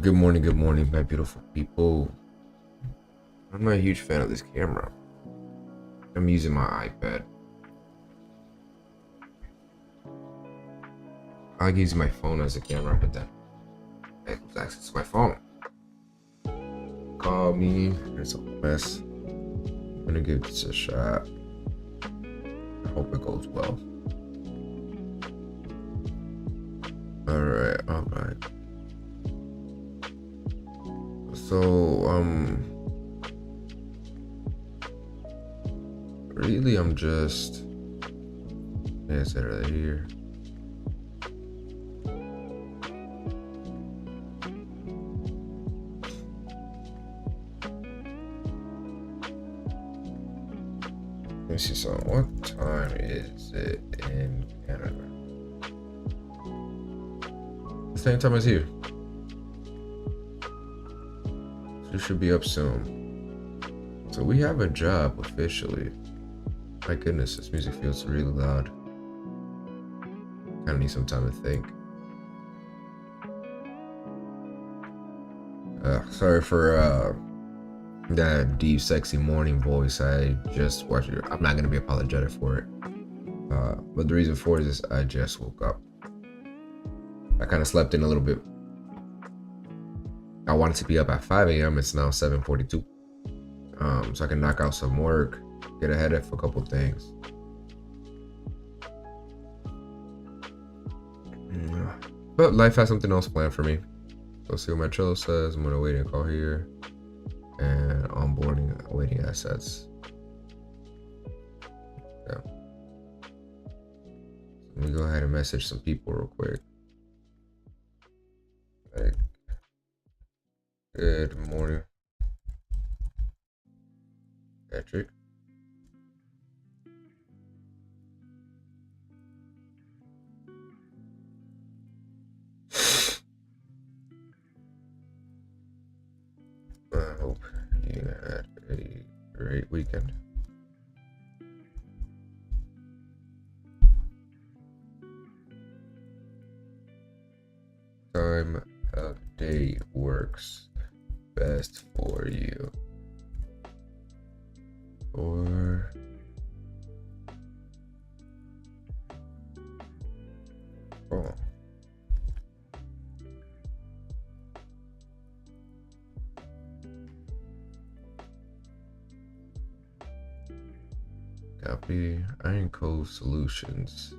Good morning, my beautiful people. I'm not a huge fan of this camera. I'm using my iPad. I like using my phone as a camera, but then I lose access to my phone. Call me. It's a mess. I'm gonna give this a shot. I hope it goes well. Alright. So, really, I'm just, like I said right here. Let me see something. What time is it in Canada? The same time as here. So it should be up soon. So we have a job officially. My goodness, this music feels really loud. Kinda need some time to think. Sorry for that deep, sexy morning voice. I just watched it. I'm not gonna be apologetic for it. But the reason for it is I just woke up. I kind of slept in a little bit. I wanted to be up at 5 a.m. It's now 7:42. So I can knock out some work, get ahead of a couple things. But life has something else planned for me. Let's see what my Trello says. I'm gonna wait and call here. And onboarding awaiting assets. Yeah. Let me go ahead and message some people real quick. Like, good morning, Patrick. I hope you had a great weekend. Time of day works best for you? Or oh. Copy. Iron Code Solutions.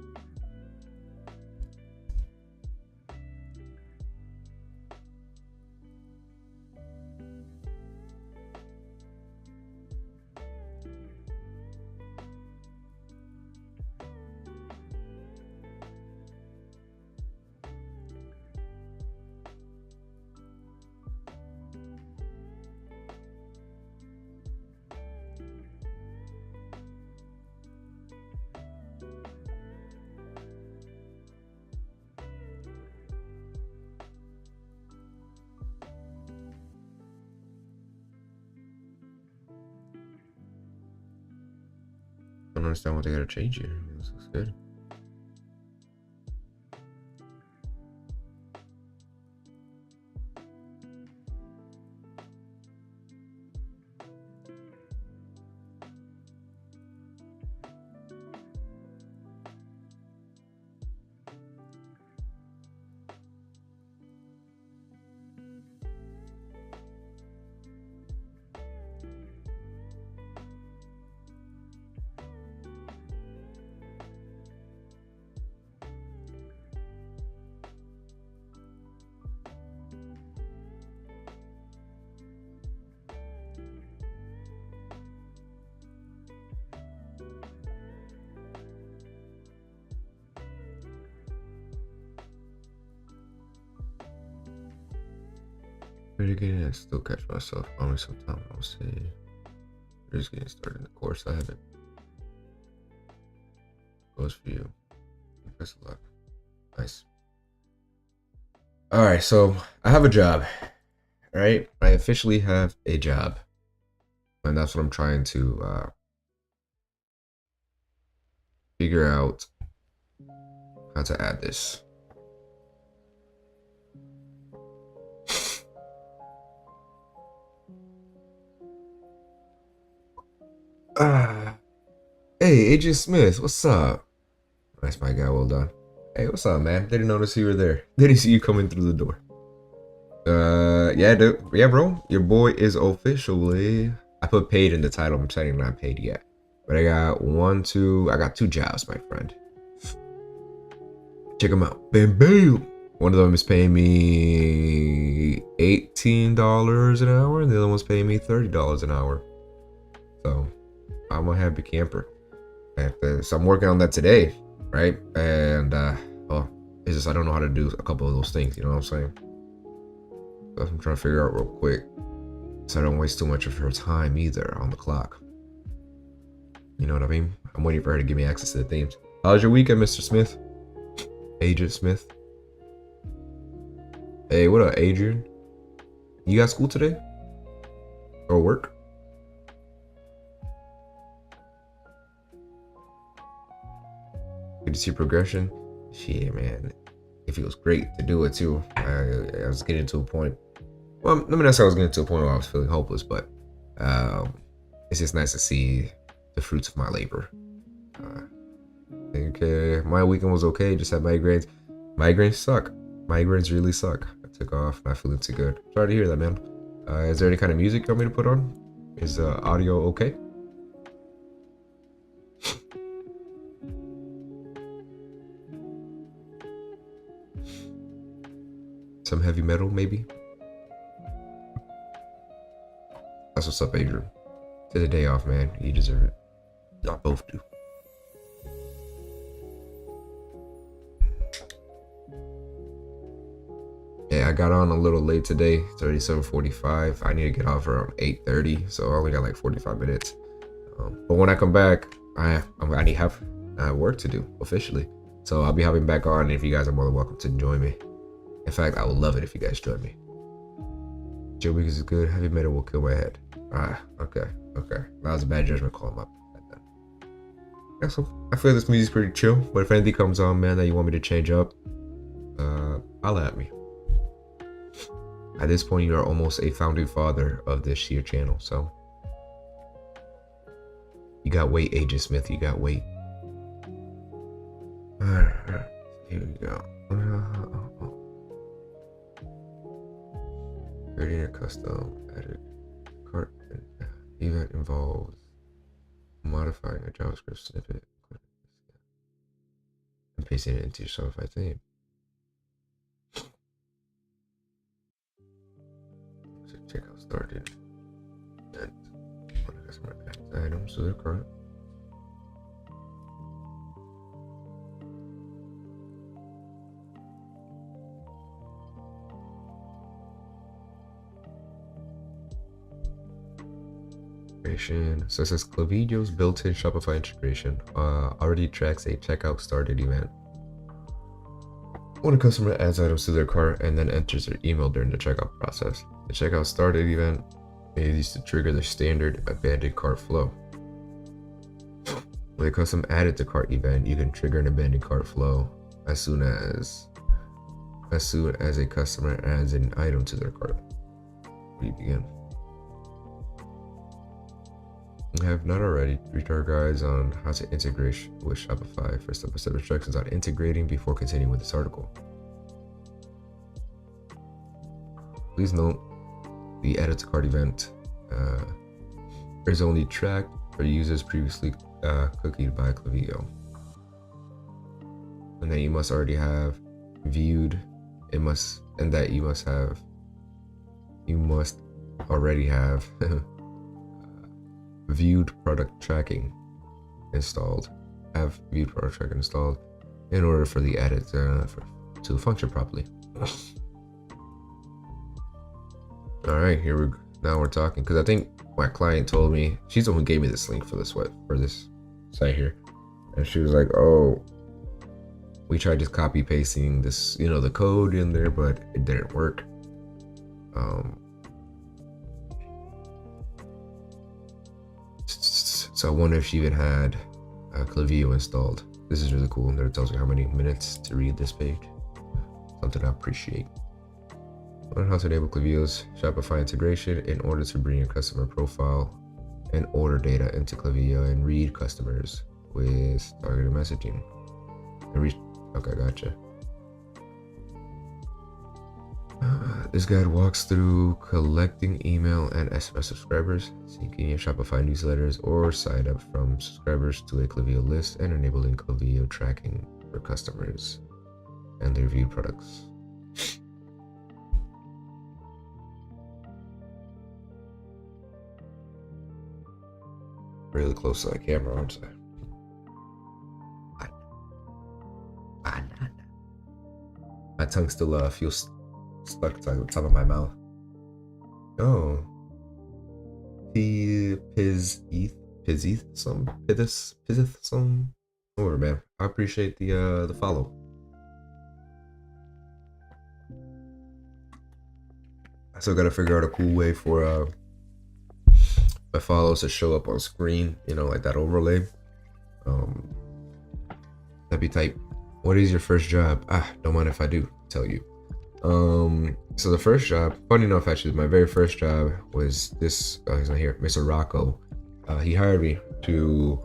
I don't understand what they gotta change here. This looks good. Pretty good. I still catch myself on sometimes. I'll say, just getting started in the course. I haven't. Goes for you. Best of luck. Nice. All right, so I have a job. Right, I officially have a job, and that's what I'm trying to figure out how to add this. Hey, Agent Smith, what's up? That's my guy. Well done. Hey, what's up, man? Didn't notice you were there. Didn't see you coming through the door. Yeah, dude. Yeah, bro. Your boy is officially. I put paid in the title. I'm saying not paid yet, but I got I got 2 jobs, my friend. Check them out. Bam, bam. One of them is paying me $18 an hour, and the other one's paying me $30 an hour. So I'm a happy camper. So I'm working on that today, right? And well, it's just I don't know how to do a couple of those things. You know what I'm saying? So I'm trying to figure out real quick, so I don't waste too much of her time either on the clock. You know what I mean? I'm waiting for her to give me access to the themes. How's your weekend, Mr. Smith? Agent Smith. Hey, what up, Adrian? You got school today? Or work? Good to see progression. Shit, man. It feels great to do it too. I was getting to a point. Well, let me not say I was getting to a point where I was feeling hopeless, but it's just nice to see the fruits of my labor. I think my weekend was okay. Just had migraines. Migraines suck. Migraines really suck. I took off, not feeling too good. Sorry to hear that, man. Is there any kind of music you want me to put on? Is audio okay? Some heavy metal, maybe? That's what's up, Adrian. Take the day off, man. You deserve it. Y'all both do. Yeah, I got on a little late today. It's already 7:45. I need to get off around 8:30, so I only got like 45 minutes. But when I come back, I need to have work to do officially. So I'll be hopping back on. If you guys are more than welcome to join me. In fact, I would love it if you guys join me. Joe Weeks is good. Heavy metal will kill my head. Okay. That was a bad judgment call. My bad. Yeah, so I feel this music's pretty chill. But if anything comes on, man, that you want me to change up, holla at me. At this point, you are almost a founding father of this here channel, so you got weight, Agent Smith. You got weight. Alright, here we go. Creating a custom edit cart event involves modifying a JavaScript snippet and pasting it into your Shopify theme. So checkout started. And when a customer adds items to their cart, so it says Clavio's built-in Shopify integration already tracks a checkout started event. When a customer adds items to their cart and then enters their email during the checkout process, the checkout started event is used to trigger the standard abandoned cart flow. With a custom added to cart event, you can trigger an abandoned cart flow as soon as a customer adds an item to their cart. We begin. I have not already read our guides on how to integrate with Shopify for step-by-step instructions on integrating before continuing with this article. Please note the edit to cart event is only tracked for users previously cookied by Clavio, and that you must already have viewed you must already have viewed product tracking installed in order for the edit to function properly. All right, now we're talking, because I think my client told me, she's the one who gave me this link for this site here, and she was like, oh, we tried just copy pasting this, the code in there, but it didn't work. So I wonder if she even had Clavio installed. This is really cool. And it tells me how many minutes to read this page. Something I appreciate. Learn how to enable Clavio's Shopify integration in order to bring your customer profile and order data into Clavio and read customers with targeted messaging. Okay, gotcha. This guide walks through collecting email and SMS subscribers, syncing your Shopify newsletters, or sign up from subscribers to a Clavio list, and enabling Clavio tracking for customers and their viewed products. Really close to the camera, aren't I? My tongue still feels stuck to the top of my mouth. Oh. Pizith some. Over, man. I appreciate the follow. I still gotta figure out a cool way for my follows to show up on screen, you know, like that overlay. That'd be tight. What is your first job? Don't mind if I do tell you. So the first job, funny enough, actually, my very first job was this. He's not here, Mr. Rocco. He hired me to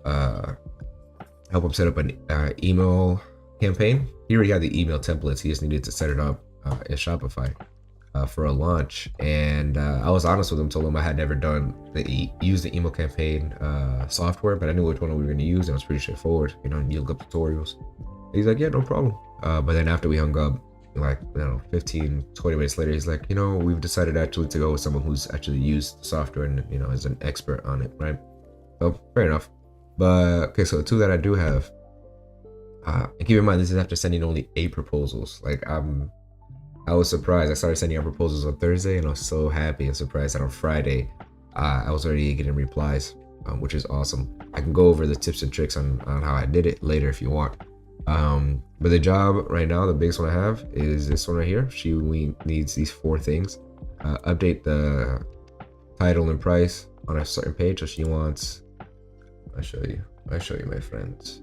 help him set up an email campaign. He already had the email templates. He just needed to set it up in Shopify for a launch. And I was honest with him, told him I had never used the email campaign software, but I knew which one we were going to use, and it was pretty straightforward. You know, you look up tutorials. He's like, yeah, no problem. But then after we hung up, like, 15, 20 minutes later, he's like, we've decided actually to go with someone who's actually used the software and, is an expert on it, right? So fair enough. But okay, so the two that I do have, and keep in mind, this is after sending only 8 proposals. Like, I was surprised. I started sending out proposals on Thursday, and I was so happy and surprised that on Friday, I was already getting replies, which is awesome. I can go over the tips and tricks on how I did it later if you want. But the job right now, the biggest one I have is this one right here. She needs these 4 things. Update the title and price on a certain page. So she wants, I'll show you, my friends.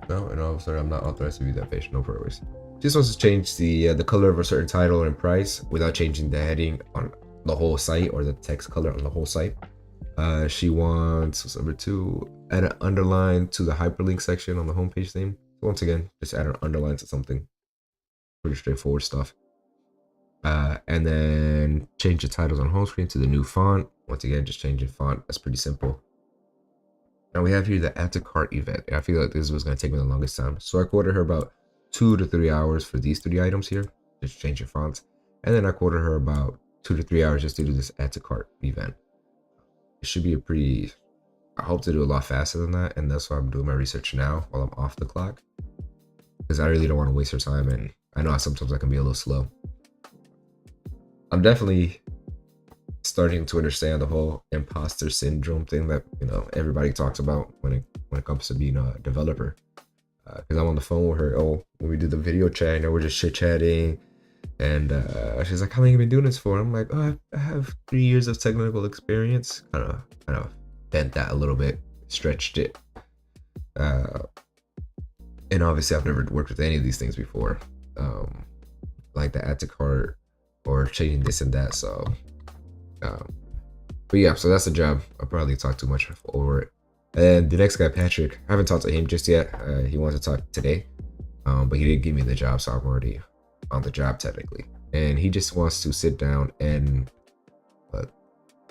No, and all of a sudden I'm not authorized to view that page. No worries. She just wants to change the color of a certain title and price without changing the heading on the whole site or the text color on the whole site. She wants, what's number 2, add an underline to the hyperlink section on the homepage theme. So once again, just add an underline to something. Pretty straightforward stuff. And then change the titles on home screen to the new font. Once again, just changing font. That's pretty simple. Now we have here the add to cart event. And I feel like this was going to take me the longest time. So I quoted her about 2 to 3 hours for these 3 items here. Just change your fonts. And then I quoted her about 2 to 3 hours just to do this add to cart event. It should be I hope to do a lot faster than that, and that's why I'm doing my research now while I'm off the clock, because I really don't want to waste her time, and I know sometimes I can be a little slow. I'm definitely starting to understand the whole imposter syndrome thing that everybody talks about when it comes to being a developer, because I'm on the phone with her. When we do the video chat, we're just chit chatting. And she's like, how long have you been doing this for? I'm like, I have 3 years of technical experience. Kind of bent that a little bit, stretched it. And obviously I've never worked with any of these things before. Like the add to cart or changing this and that. So, but yeah, so that's the job. I'll probably talk too much over it. And the next guy, Patrick, I haven't talked to him just yet. He wants to talk today, but he didn't give me the job, so I'm already on the job technically. And he just wants to sit down and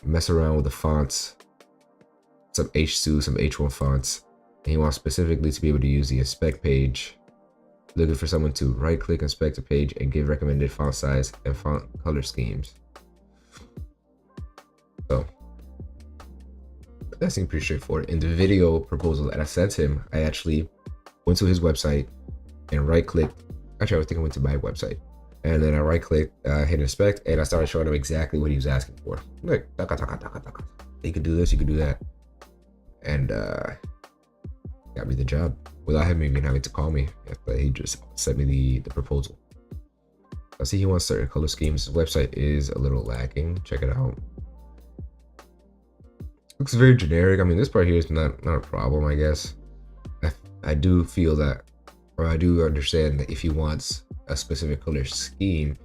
mess around with the fonts, some H2, some H1 fonts. And he wants specifically to be able to use the inspect page, looking for someone to right click, inspect a page, and give recommended font size and font color schemes. So that seemed pretty straightforward. In the video proposal that I sent him, I actually went to his website and right clicked. Actually, I think I went to my website, and then I right clicked, hit inspect, and I started showing him exactly what he was asking for. Like, you could do this, you could do that, and got me the job without him even having to call me. He just sent me the proposal. I see he wants certain color schemes. His website is a little lacking. Check it out. Looks very generic. I mean, this part here is not a problem, I guess. I do feel that, or I do understand that if he wants a specific color scheme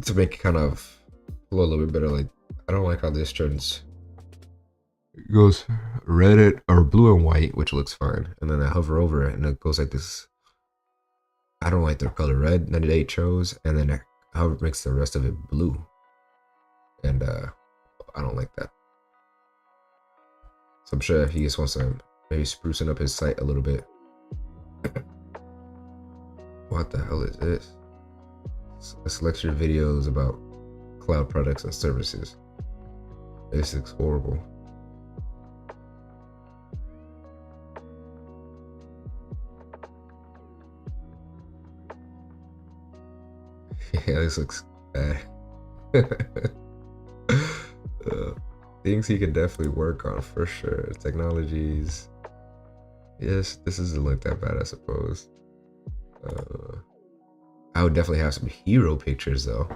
to make it kind of a little bit better, like, I don't like how this turns It goes red or blue and white, which looks fine. And then I hover over it and it goes like this. I don't like the color red that they chose, and then how it makes the rest of it blue. And I don't like that. So I'm sure he just wants to maybe sprucing up his site a little bit. What the hell is this? Select your videos about cloud products and services. This looks horrible. Yeah, this looks bad. Things he can definitely work on for sure. Technologies. Yes, this doesn't look that bad, I suppose. I would definitely have some hero pictures though.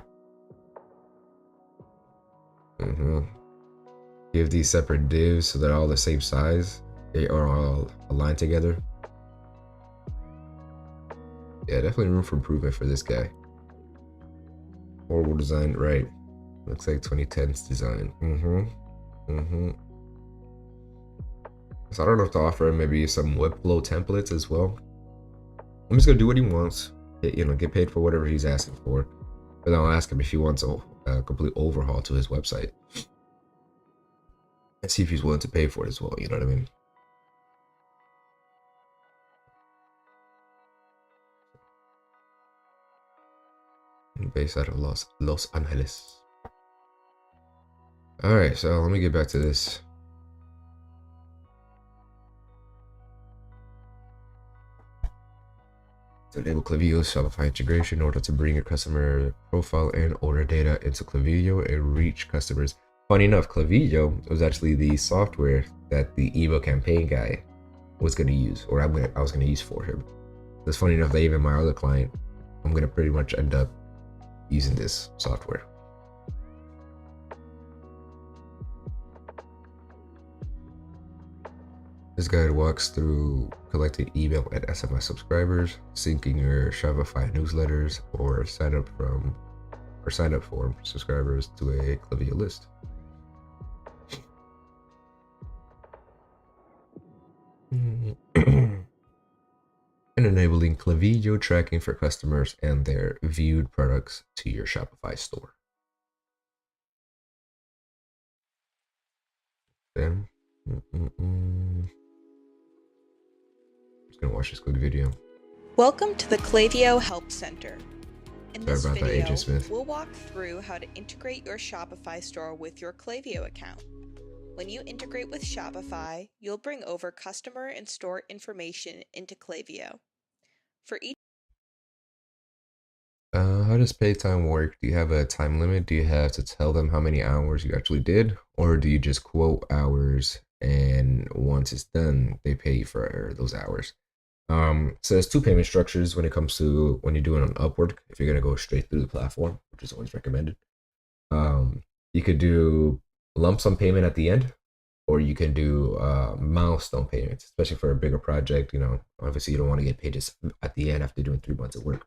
Give these separate divs so they're all the same size. They are all aligned together. Yeah, definitely room for improvement for this guy. Horrible design, right? Looks like 2010's design. So I don't know if to offer him maybe some Webflow templates as well. I'm just gonna do what he wants. Get paid for whatever he's asking for. But then I'll ask him if he wants a complete overhaul to his website. And see if he's willing to pay for it as well, you know what I mean? Based out of Los Angeles. Alright, so let me get back to this. To enable Clavio's Shopify integration in order to bring your customer profile and order data into Clavio and reach customers. Funny enough, Clavio was actually the software that the email campaign guy was going to use, or I was going to use for him. That's funny enough that even my other client, I'm going to pretty much end up using this software. This guide walks through collecting email and SMS subscribers, syncing your Shopify newsletters, or sign up form subscribers to a Clavio list. And enabling Clavio tracking for customers and their viewed products to your Shopify store. Then, I'm just gonna watch this quick video. Welcome to the Clavio Help Center. In this Sorry about that, video, Agent Smith. we'll walk through how to integrate your Shopify store with your Clavio account. When you integrate with Shopify, you'll bring over customer and store information into Clavio. For each How does pay time work? Do you have a time limit? Do you have to tell them how many hours you actually did? Or do you just quote hours and once it's done, they pay you for those hours? So there's two payment structures when it comes to when you're doing on Upwork. If you're gonna go straight through the platform, which is always recommended, you could do lump sum payment at the end, or you can do milestone payments, especially for a bigger project. Obviously you don't want to get paid just at the end after doing 3 months of work.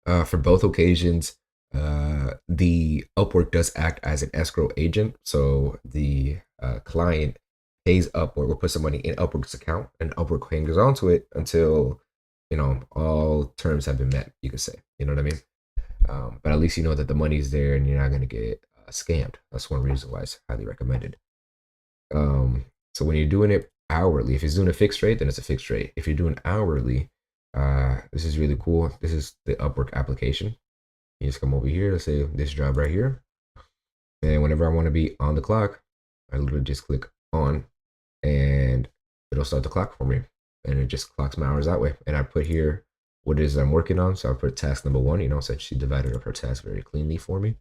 For both occasions, the Upwork does act as an escrow agent, so the client pays Upwork or puts some money in Upwork's account, and Upwork hangs on to it until all terms have been met. You could say, you know what I mean? But at least you know that the money's there and you're not gonna get scammed. That's one reason why it's highly recommended. So when you're doing it hourly, if it's doing a fixed rate, then it's a fixed rate. If you're doing hourly, this is really cool. This is the Upwork application. You just come over here, let's say this job right here. And whenever I want to be on the clock, I literally just click on and it'll start the clock for me. And it just clocks my hours that way. And I put here what it is I'm working on. So I put task number 1, so she divided up her task very cleanly for me.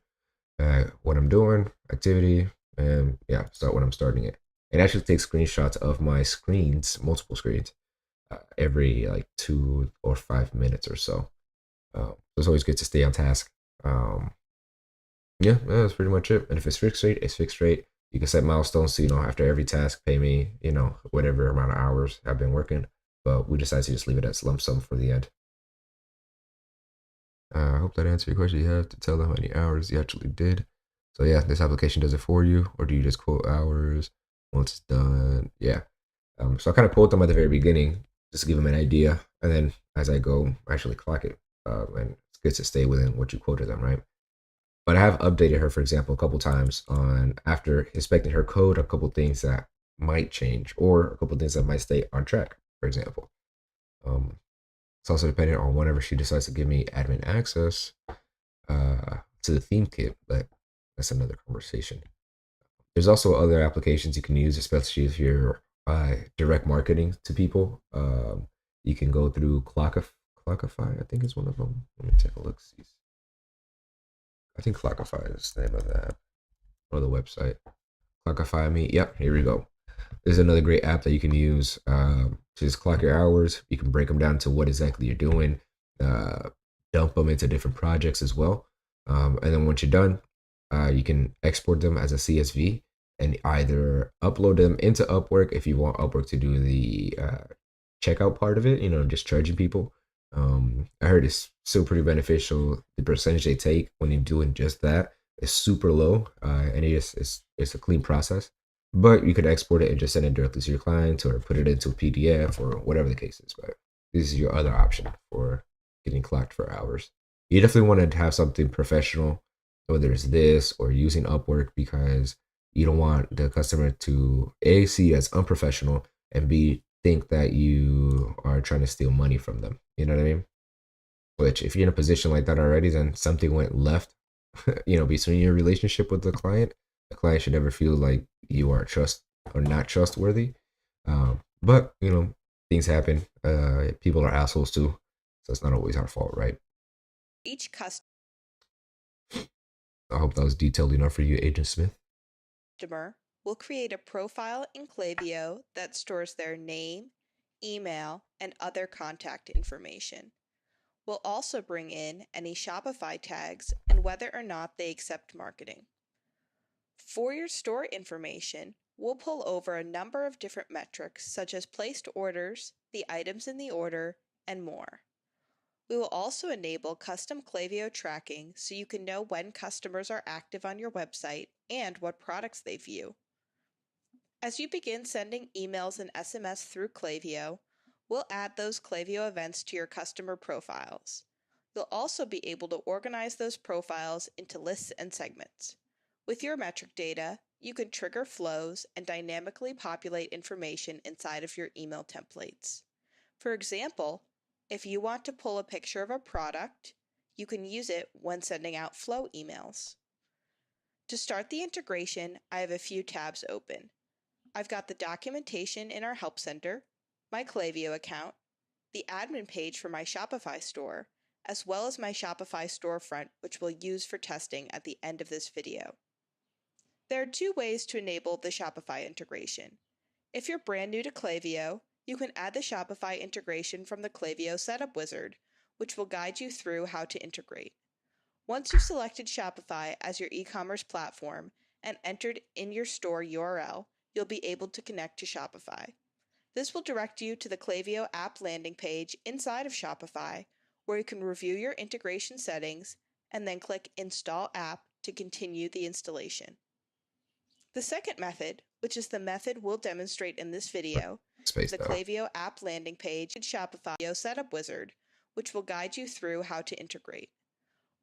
What I'm doing, activity, and yeah, start when I'm starting it. It actually takes screenshots of my screens, multiple screens, every like 2 or 5 minutes or so. It's always good to stay on task. Yeah, that's pretty much it. And if it's fixed rate, it's fixed rate. You can set milestones, so after every task, pay me, whatever amount of hours I've been working. But we decided to just leave it as lump sum for the end. I hope that answered your question. You have to tell them how many hours you actually did. So yeah, this application does it for you, or do you just quote hours once it's done? Yeah. So I kind of quote them at the very beginning just to give them an idea, and then as I go, I actually clock it. And it's good to stay within what you quoted them, right? But I have updated her, for example, a couple times on after inspecting her code, a couple things that might change, or a couple things that might stay on track, for example. Um, it's also dependent on whenever she decides to give me admin access to the theme kit, but that's another conversation. There's also other applications you can use, especially if you're direct marketing to people. You can go through Clockify, I think is one of them. Let me take a look. See. I think Clockify is the name of the app or the website. Clockify me. Yep, here we go. There's another great app that you can use to just clock your hours. You can break them down to what exactly you're doing, uh, dump them into different projects as well. And then once you're done, you can export them as a CSV and either upload them into Upwork if you want Upwork to do the checkout part of it, just charging people. I heard it's still pretty beneficial. The percentage they take when you're doing just that is super low, and it's a clean process. But you could export it and just send it directly to your client or put it into a PDF or whatever the case is. But this is your other option for getting clocked for hours. You definitely want to have something professional, whether it's this or using Upwork, because you don't want the customer to A, see as unprofessional, and B, think that you are trying to steal money from them. You know what I mean? Which, if you're in a position like that already, then something went left, between your relationship with the client. The client should never feel like you are trust or not trustworthy. But things happen. People are assholes too, so it's not always our fault, right? Each I hope that was detailed enough for you, Agent Smith. customer will create a profile in Clavio that stores their name, email, and other contact information. We'll also bring in any Shopify tags and whether or not they accept marketing. For your store information, we'll pull over a number of different metrics such as placed orders, the items in the order, and more. We will also enable custom Clavio tracking so you can know when customers are active on your website and what products they view. As you begin sending emails and SMS through Clavio, we'll add those Clavio events to your customer profiles. You'll also be able to organize those profiles into lists and segments. With your metric data, you can trigger flows and dynamically populate information inside of your email templates. For example, if you want to pull a picture of a product, you can use it when sending out flow emails. To start the integration, I have a few tabs open. I've got the documentation in our Help Center, my Clavio account, the admin page for my Shopify store, as well as my Shopify storefront, which we'll use for testing at the end of this video. There are two ways to enable the Shopify integration. If you're brand new to Clavio, you can add the Shopify integration from the Clavio Setup Wizard, which will guide you through how to integrate. Once you've selected Shopify as your e-commerce platform and entered in your store URL, you'll be able to connect to Shopify. This will direct you to the Clavio app landing page inside of Shopify, where you can review your integration settings and then click Install App to continue the installation. The second method, which is the method we'll demonstrate in this video, is the Clavio app landing page in Shopify Setup Wizard, which will guide you through how to integrate.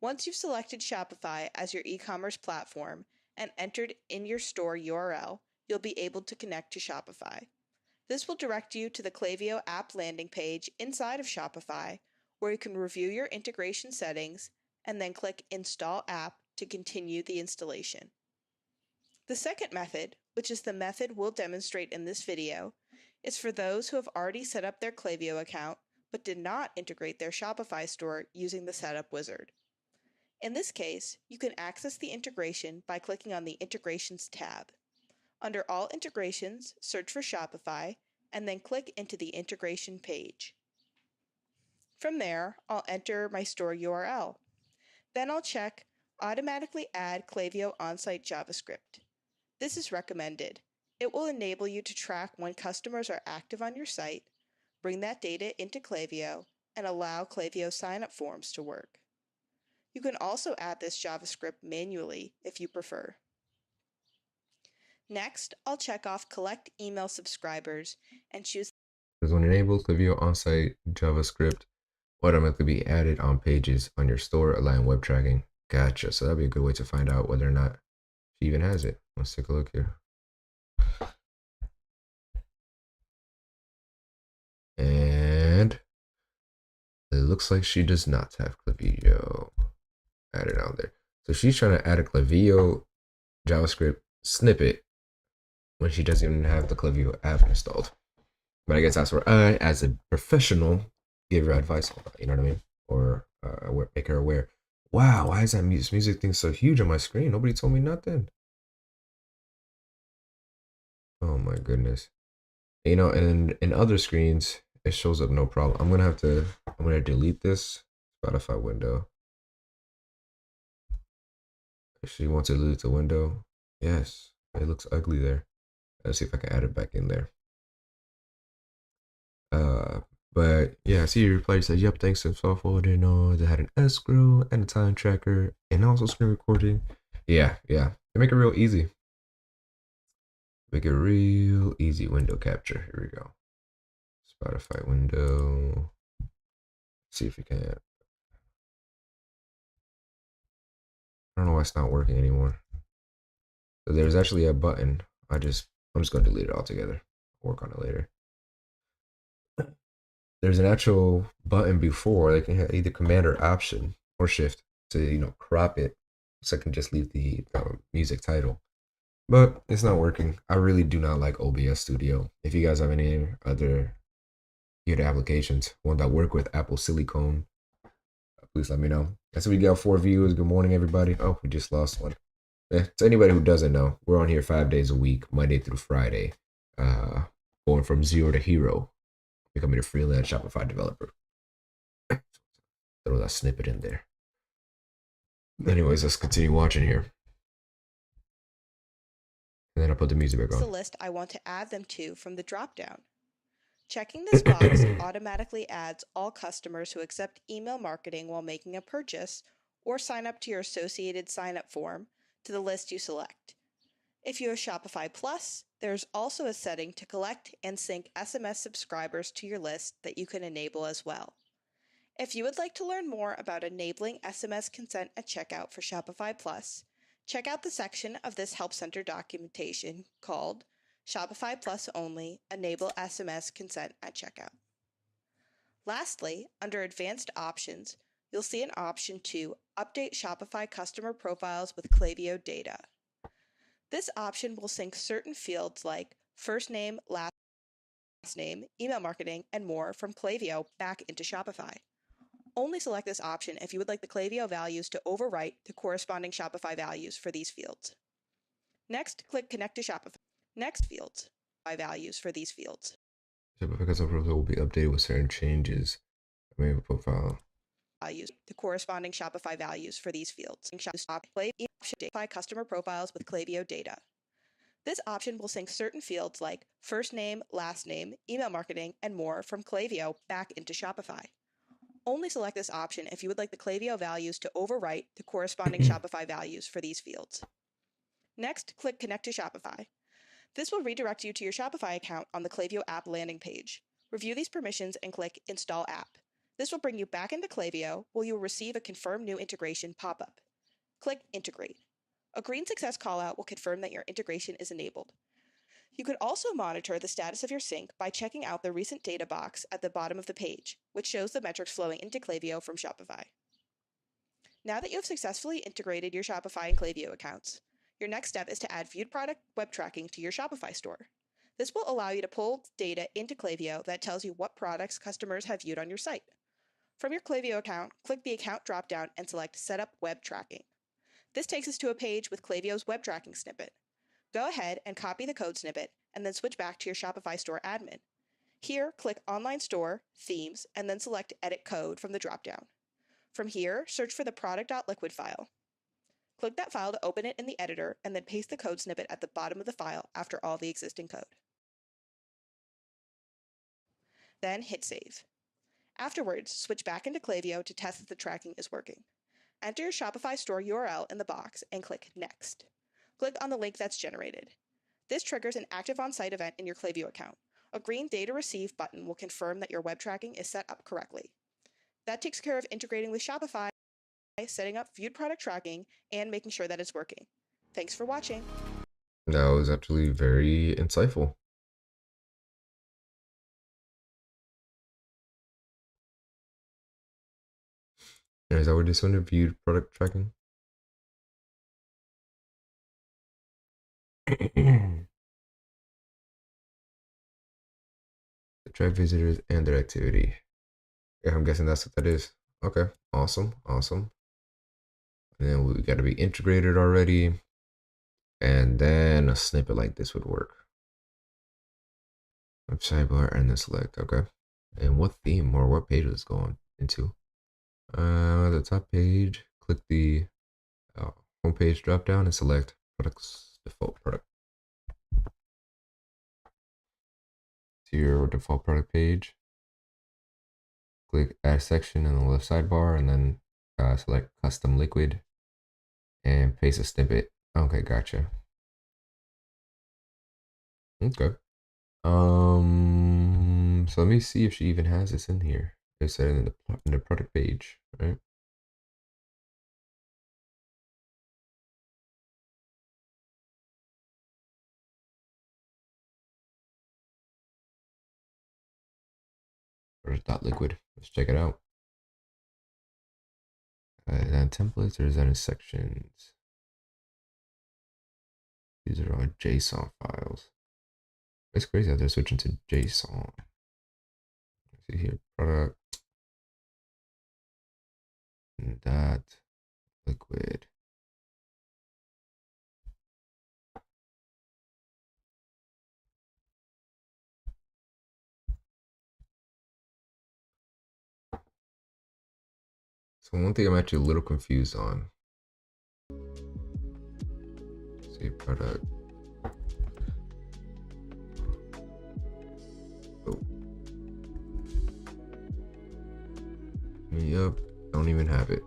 Once you've selected Shopify as your e-commerce platform and entered in your store URL, you'll be able to connect to Shopify. This will direct you to the Clavio app landing page inside of Shopify, where you can review your integration settings and then click Install App to continue the installation. The second method, which is the method we'll demonstrate in this video, is for those who have already set up their Clavio account but did not integrate their Shopify store using the Setup Wizard. In this case, you can access the integration by clicking on the Integrations tab. Under All Integrations, search for Shopify, and then click into the integration page. From there, I'll enter my store URL. Then I'll check Automatically Add Clavio On-Site JavaScript. This is recommended. It will enable you to track when customers are active on your site, bring that data into Clavio, and allow Clavio sign-up forms to work. You can also add this JavaScript manually if you prefer. Next, I'll check off Collect Email Subscribers and choose. Because when enabled, Clavio on-site JavaScript will automatically be added on pages on your store, allowing web tracking. Gotcha. So that'd be a good way to find out whether or not she even has it. Let's take a look here. And it looks like she does not have Clavio added on there. So she's trying to add a Clavio JavaScript snippet when she doesn't even have the Clavio app installed. But I guess that's where I, as a professional, give her advice on that, you know what I mean? Or make her aware. Wow, why is that music thing so huge on my screen? Nobody told me nothing. Oh my goodness. You know, and in other screens, it shows up no problem. I'm gonna delete this Spotify window. If she wants to delete the window, yes, it looks ugly there. Let's see if I can add it back in there. But yeah, I see your reply said, yep, thanks to software, didn't know they had an escrow and a time tracker and also screen recording. Yeah. They make it real easy. Make it real easy window capture. Here we go. Spotify window. Let's see if we can. I don't know why it's not working anymore. So there's actually a button. I'm just gonna delete it altogether. Work on it later. There's an actual button before they can hit either command or option or shift to crop it, so I can just leave the music title. But it's not working. I really do not like OBS Studio. If you guys have any other good applications, one that work with Apple Silicon, please let me know. That's what we got 4 viewers. Good morning, everybody. Oh, we just lost one. To anybody who doesn't know, we're on here 5 days a week, Monday through Friday, going from zero to hero, becoming a freelance Shopify developer. Throw that snippet in there. Anyways, let's continue watching here. And then I'll put the music back on. The list I want to add them to from the dropdown. Checking this box automatically adds all customers who accept email marketing while making a purchase or sign up to your associated sign-up form to the list you select. If you have Shopify Plus, there's also a setting to collect and sync SMS subscribers to your list that you can enable as well. If you would like to learn more about enabling SMS consent at checkout for Shopify Plus, check out the section of this Help Center documentation called Shopify Plus Only, Enable SMS Consent at Checkout. Lastly, under Advanced Options, you'll see an option to update Shopify customer profiles with Clavio data. This option will sync certain fields like first name, last name, email marketing, and more from Clavio back into Shopify. Only select this option if you would like the Clavio values to overwrite the corresponding Shopify values for these fields. Next, click Connect to Shopify. Next fields, values for these fields. Shopify customer profile will be updated with certain changes. Maybe profile. Values, the corresponding Shopify values for these fields. Shopify customer profiles with Clavio data. This option will sync certain fields like first name, last name, email marketing, and more from Clavio back into Shopify. Only select this option if you would like the Clavio values to overwrite the corresponding Shopify values for these fields. Next, click Connect to Shopify. This will redirect you to your Shopify account on the Clavio app landing page. Review these permissions and click Install App. This will bring you back into Clavio, where you will receive a Confirm New Integration pop-up. Click Integrate. A green success callout will confirm that your integration is enabled. You could also monitor the status of your sync by checking out the Recent Data box at the bottom of the page, which shows the metrics flowing into Clavio from Shopify. Now that you have successfully integrated your Shopify and Clavio accounts, your next step is to add viewed product web tracking to your Shopify store. This will allow you to pull data into Clavio that tells you what products customers have viewed on your site. From your Clavio account, click the Account dropdown and select Set up Web Tracking. This takes us to a page with Clavio's web tracking snippet. Go ahead and copy the code snippet and then switch back to your Shopify store admin. Here, click Online Store, Themes, and then select Edit Code from the dropdown. From here, search for the product.liquid file. Click that file to open it in the editor and then paste the code snippet at the bottom of the file after all the existing code. Then hit Save. Afterwards, switch back into Clavio to test that the tracking is working. Enter your Shopify store URL in the box and click Next. Click on the link that's generated. This triggers an active on-site event in your Clavio account. A green Data Receive button will confirm that your web tracking is set up correctly. That takes care of integrating with Shopify, setting up viewed product tracking, and making sure that it's working. Thanks for watching. That was actually very insightful. Is that what this under viewed product tracking? Track visitors and their activity. Yeah, I'm guessing that's what that is. Okay, awesome. And then we got to be integrated already. And then a snippet like this would work. Website bar and then select. Okay. And what theme or what page is going into? The top page, click the homepage drop down and select products default product. To your default product page, click add section in the left sidebar and then select custom liquid and paste a snippet. Okay, gotcha. Okay. So let me see if she even has this in here. It's set in the product page, right? Where's dot liquid? Let's check it out. Is that in templates or is that in sections? These are all JSON files. It's crazy that they're switching to JSON. Let's see here, product and dot liquid. So one thing I'm actually a little confused on. Let's see product. Oh. Yep, don't even have it.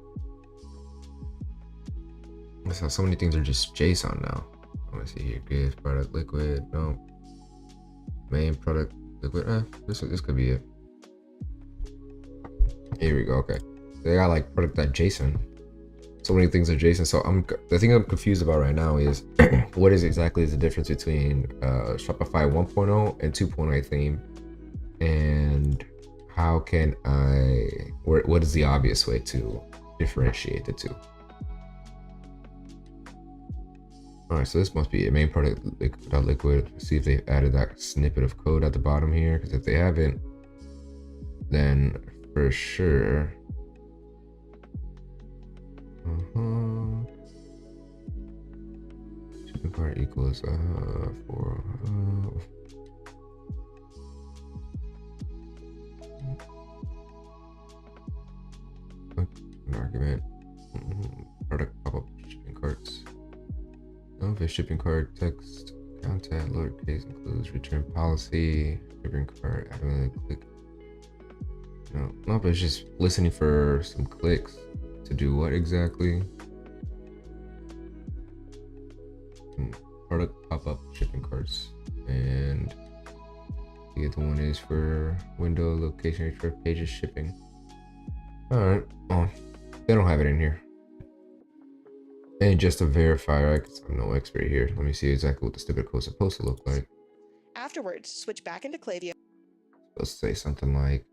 So many things are just JSON now. I want to see here. Gift product liquid. No. Main product liquid. This could be it. Here we go. Okay. They got like product.json. So many things are JSON. So the thing I'm confused about right now is what is exactly the difference between Shopify 1.0 and 2.0 theme, and how can what is the obvious way to differentiate the two? All right, so this must be a main product liquid. See if they've added that snippet of code at the bottom here, because if they haven't, then for sure. Shipping cart equals for an argument. Product pop-up shipping carts. No, if shipping cart text content lowercase includes return policy. Shipping cart automatically click. No, but it's just listening for some clicks to do what exactly? Product pop-up shipping carts, and the other one is for window location for pages shipping. All right, well, they don't have it in here. And just to verify, right, because I'm no expert here, let me see exactly what the stupid code is supposed to look like. Afterwards, switch back into Clavio. Let's say something like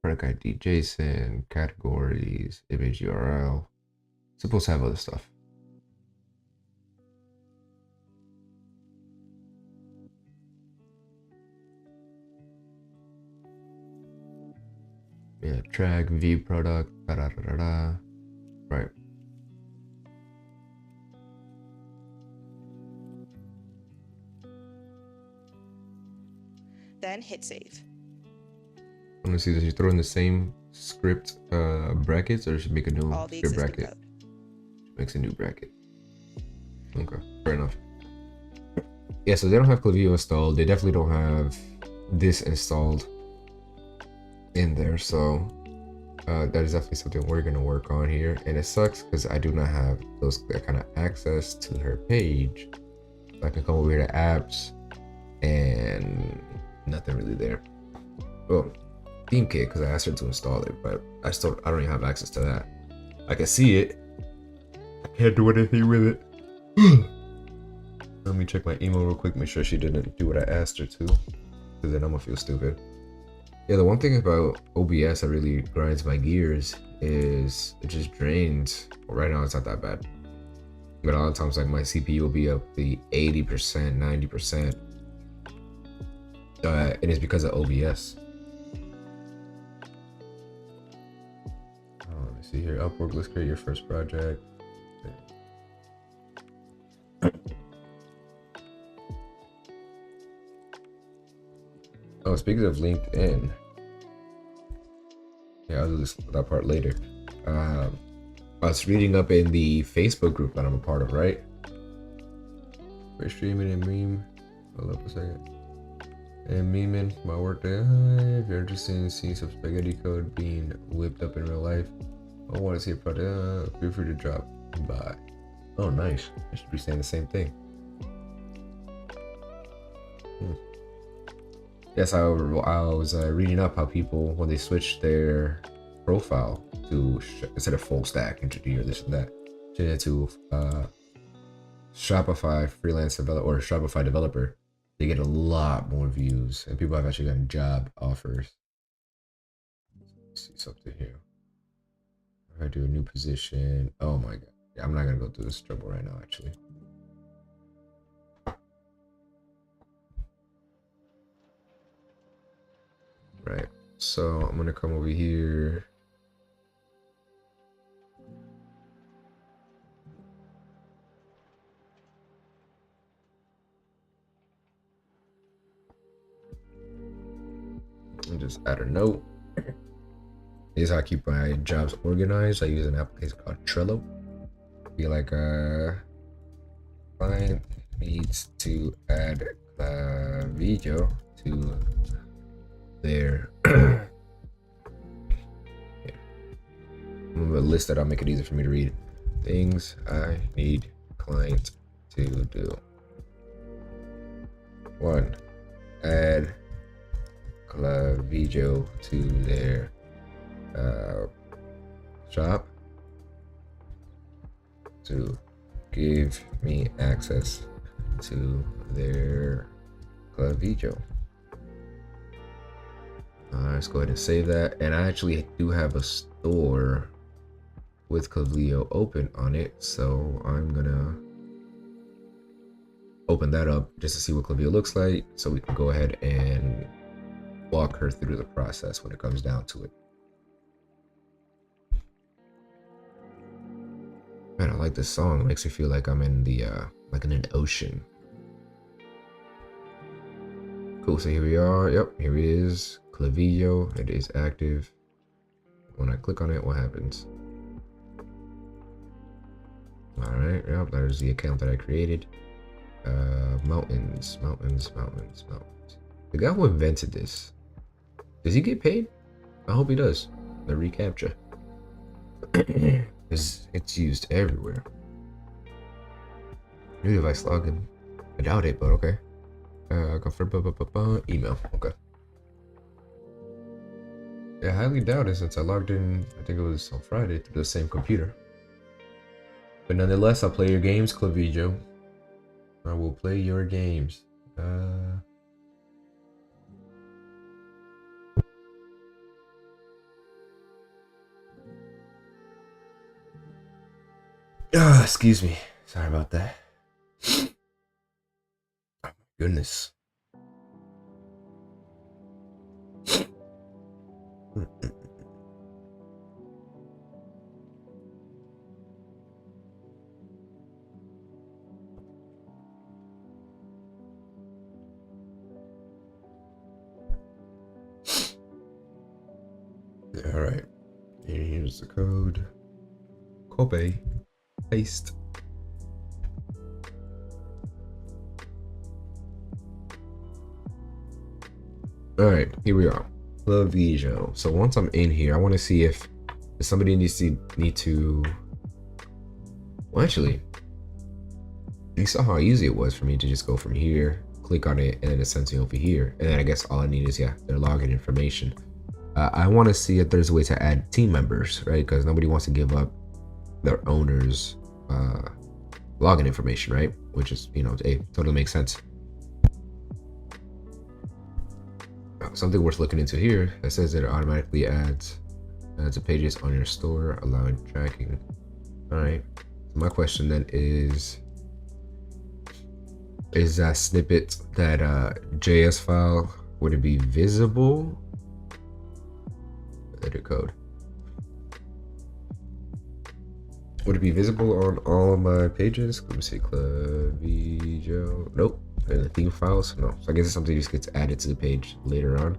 product ID JSON, categories, image URL. It's supposed to have other stuff. Yeah, track, view product, right. Then hit save. I want to see, does she throw in the same script brackets, or should make a new script bracket? Code. Makes a new bracket. Okay, fair enough. Yeah, so they don't have Clavio installed. They definitely don't have this installed in there. So That is definitely something we're gonna work on here, and it sucks because I do not have that kind of access to her page. So I can come over here to apps, and nothing really there. Well, theme kit because I asked her to install it, but I don't even have access to that. I can see it. I can't do anything with it. Let me check my email real quick, make sure she didn't do what I asked her to, because then I'm gonna feel stupid. Yeah, the one thing about OBS that really grinds my gears is it just drains. Well, right now it's not that bad, but a lot of times like my CPU will be up the 80%, 90%. And it's because of OBS. Let me see here. Upwork, let's create your first project. Oh, speaking of LinkedIn, yeah, I'll do that part later. I was reading up in the Facebook group that I'm a part of, right? We're streaming and meme. Hold up a second. And memeing my work day. If you're interested in seeing some spaghetti code being whipped up in real life, I want to see a project. Feel free to drop by. Oh, nice. I should be saying the same thing. Yes, I was reading up how people, when they switch their profile to instead of full stack engineer, this and that, to Shopify freelance developer or Shopify developer, they get a lot more views, and people have actually gotten job offers. Let's see something here. If I do a new position, oh my god, yeah, I'm not gonna go through this trouble right now, actually. Right, so I'm gonna come over here. And just add a note. This is how I keep my jobs organized. I use an application called Trello. Be like, client needs to add Clavio to their I'm gonna list that. I'll make it easier for me to read. Things I need client to do. 1. Add Clavio to their shop. 2. Give me access to their Clavio. Let's go ahead and save that. And I actually do have a store with Clavio open on it, so I'm gonna open that up just to see what Clavio looks like, so we can go ahead and walk her through the process when it comes down to it. Man, I like this song. It makes me feel like I'm in the like in an ocean. Cool, so here we are. Yep, here it is. Clavio, it is active. When I click on it, what happens? All right, yep, that is the account that I created. Mountains. The guy who invented this, does he get paid? I hope he does. The reCAPTCHA. It's used everywhere. New device login. I doubt it, but okay. Confirm email. Okay. Yeah, I highly doubt it since I logged in, I think it was on Friday, to the same computer. But nonetheless, I'll play your games, Clavio. I will play your games. Excuse me. Sorry about that. Oh my goodness. All right. Here's the code. Copy. Paste. All right, here we are. Clavio. So once I'm in here, I want to see if Somebody need to. Well, actually, you saw how easy it was for me to just go from here, click on it, and then it sends me over here. And then I guess all I need is, yeah, their login information. I want to see if there's a way to add team members, right? Because nobody wants to give up their owner's login information, right? Which is, hey, totally makes sense. Something worth looking into here that says that it automatically adds to pages on your store, allowing tracking. All right. So my question then is that snippet, that JS file, would it be visible? Edit code. Would it be visible on all of my pages? Let me see, Clavio. Nope. And the theme files? No. So I guess it's something that just gets added to the page later on.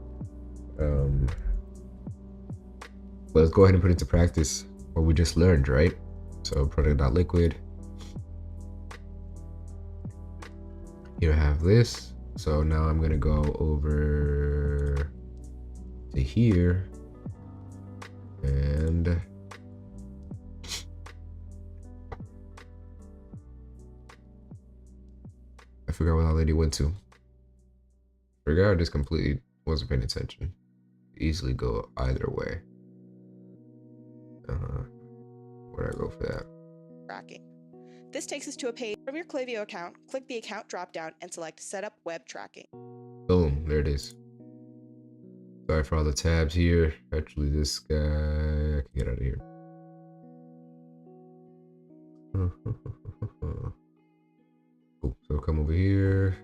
But let's go ahead and put into practice what we just learned, right? So product.liquid. Here I have this. So now I'm gonna go over to here and I forgot where that lady went to. Forgot, I just completely wasn't paying attention. Easily go either way. Where'd I go for that? Tracking. This takes us to a page from your Clavio account. Click the account dropdown and select Set up Web Tracking. Boom, there it is. Sorry for all the tabs here. Actually, this guy, I can get out of here. Cool. So come over here.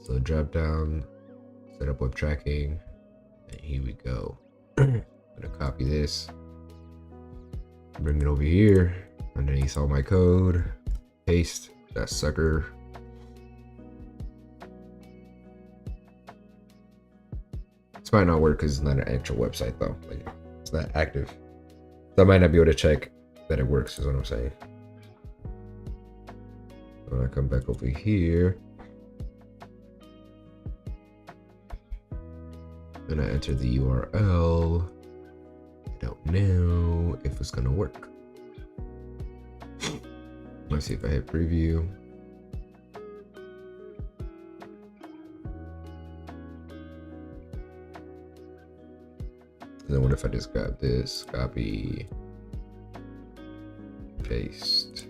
So drop down, set up web tracking, and here we go. I'm gonna copy this, bring it over here underneath all my code, paste that sucker. This might not work because it's not an actual website though. Like, it's not active. So I might not be able to check that it works, is what I'm saying. When I come back over here, and I enter the URL, I don't know if it's gonna work. Let's see if I hit preview. And then what if I just grab this, copy, paste.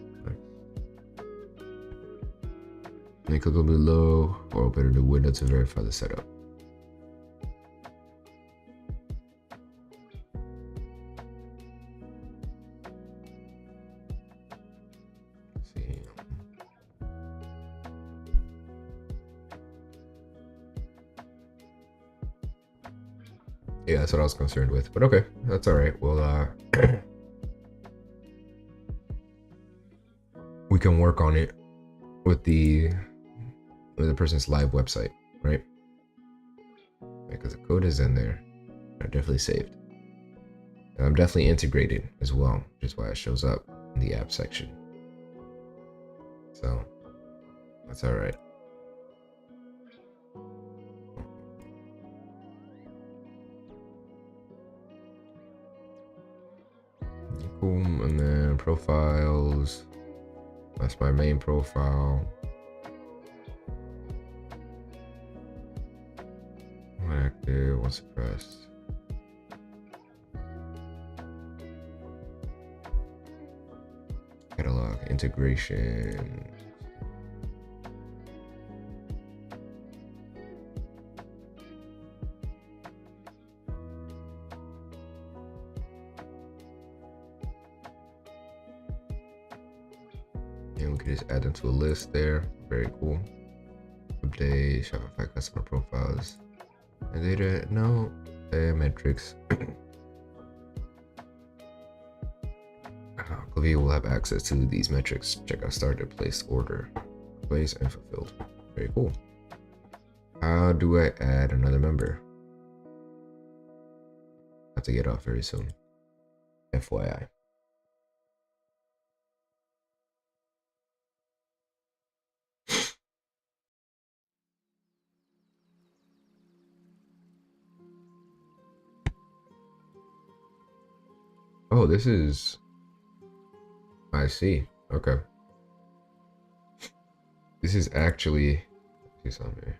And click on below or open a new window to verify the setup. Let's see. Yeah, that's what I was concerned with, but okay, that's all right. Well, we can work on it with the person's live website, right? Because the code is in there. I definitely saved. And I'm definitely integrated as well, which is why it shows up in the app section. So that's all right. Cool. And then profiles. That's my main profile. Active, one suppressed. Catalog, integration. And we can just add them to a list there. Very cool. Update, Shopify customer profiles. And data, no, metrics. Clavio will have access to these metrics. Check out started, place, order, place, and fulfilled. Very cool. How do I add another member? I have to get off very soon. FYI. Oh, this is. I see. Okay. This is actually. See something here.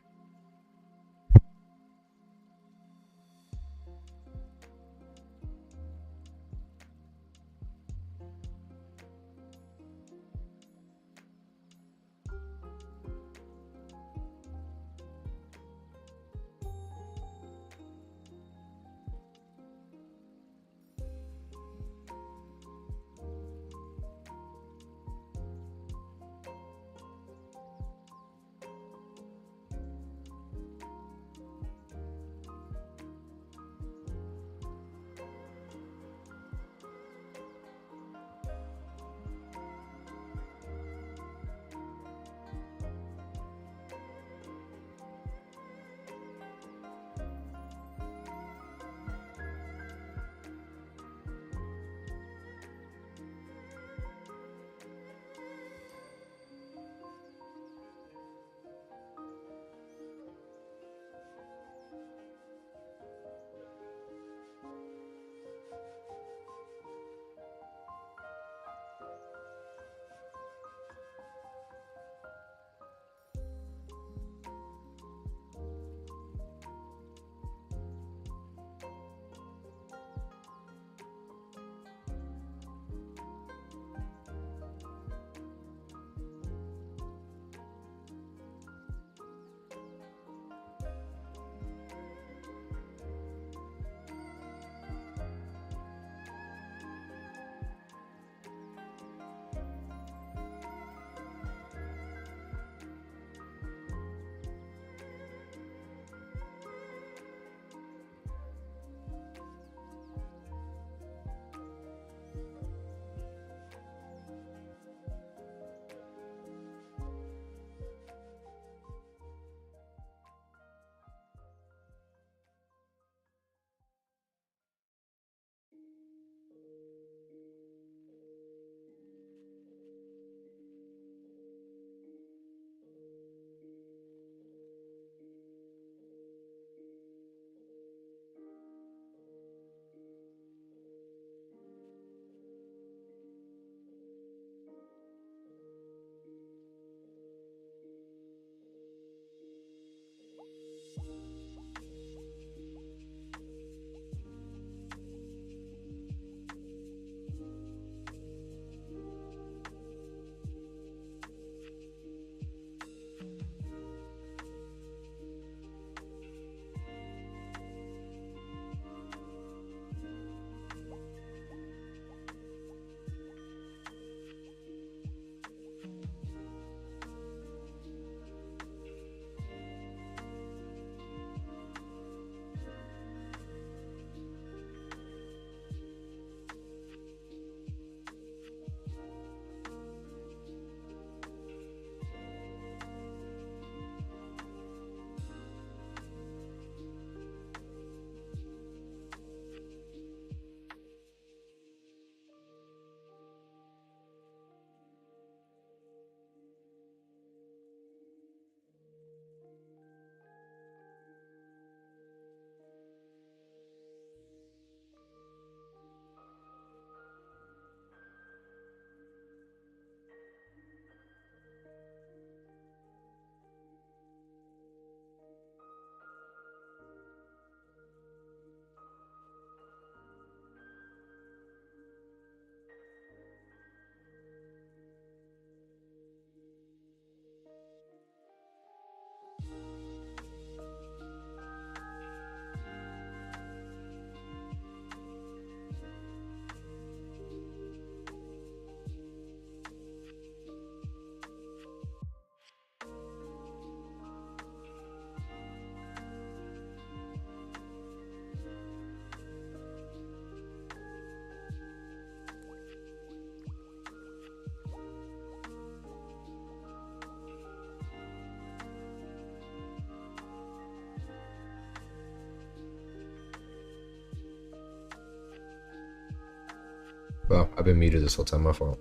Well, I've been muted this whole time. My fault.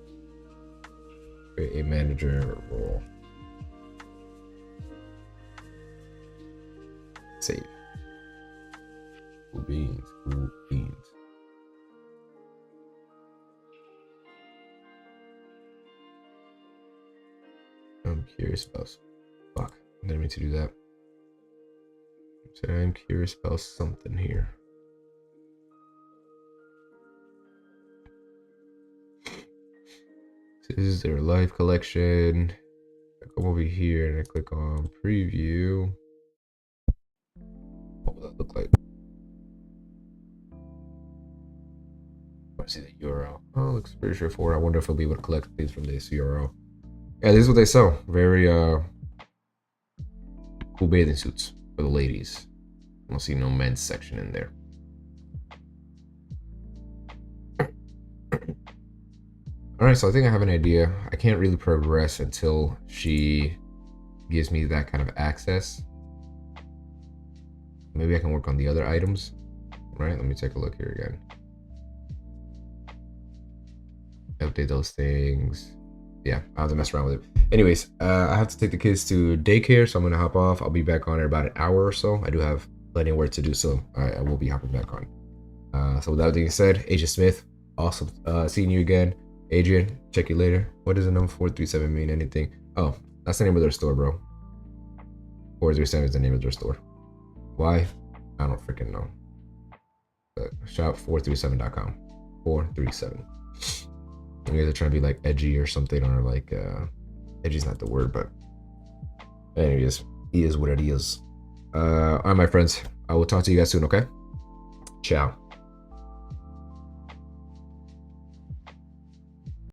Create a manager role. Save. Cool beans. Cool beans. curious about. Fuck, I didn't mean to do that. So I'm curious about something here. This is their live collection. I come over here and I click on preview. What will that look like? I see the URL. Oh, looks pretty straightforward. I wonder if I'll be able to collect things from this URL. Yeah, this is what they sell. Very cool bathing suits for the ladies. I don't see no men's section in there. Alright, so I think I have an idea. I can't really progress until she gives me that kind of access. Maybe I can work on the other items. Right, let me take a look here again. Update those things. Yeah, I have to mess around with it. Anyways, I have to take the kids to daycare, so I'm gonna hop off. I'll be back on in about an hour or so. I do have plenty of work to do, so I will be hopping back on. So with that being said, Agent Smith, awesome seeing you again. Adrian, check you later. What does the number 437 mean? Anything? Oh, that's the name of their store, bro. 437 is the name of their store. Why? I don't freaking know. But shop437.com. 437. You guys are trying to be like edgy or something, or like edgy's not the word, but anyways, he is what it is. All right, my friends, I will talk to you guys soon. Okay, ciao.